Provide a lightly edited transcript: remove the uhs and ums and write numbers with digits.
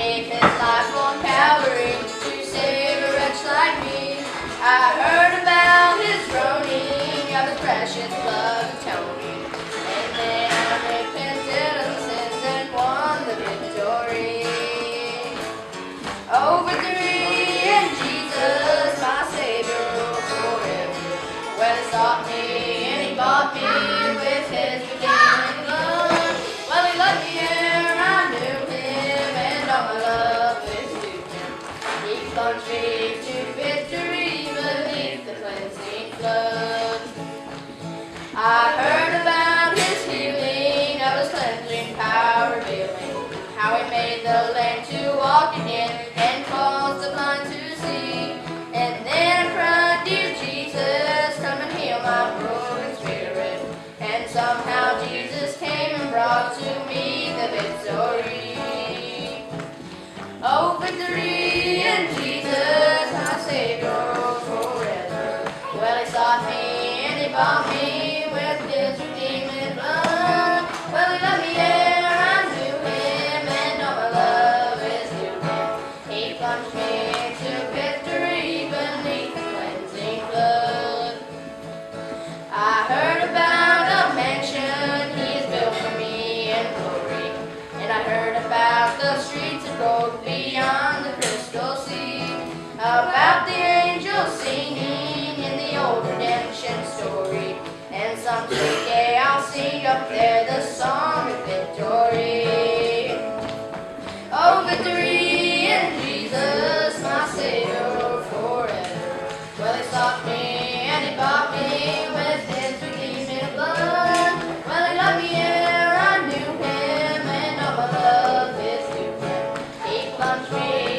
gave his life on Calvary to save a wretch like me. I heard about his groaning, of his precious blood atoning, and then I repented of sins and won the victory. Oh, victory in Jesus, my Savior forever. Well, he sought me and he bought me with his redeeming blood. Well, he loved me ere I knew him, and all my love is to him. He plunged me to victory beneath the cleansing flood. I heard about his healing, of his cleansing power revealing, how he made the lame to walk again and caused the blind to see. And then I cried, dear Jesus, come and heal my broken spirit. And somehow Jesus came and brought to me the victory. Oh, victory in Jesus, my Savior forever. Well, he sought me and he bought me with his redeeming blood. Well, he loved me ere I knew him, and all my love is to him. He plunged me to victory beneath the cleansing flood. I heard about a mansion he has built for me in glory, and I heard about the streets of gold beyond the crystal sea, about the angels singing in the old redemption story, and some sweet day I'll sing up there the song of victory. Oh, victory in Jesus, my Savior forever. Well, he sought me and he bought me with his redeeming blood. Well, he loved me ere I knew him, and all my love is to him. He plunged me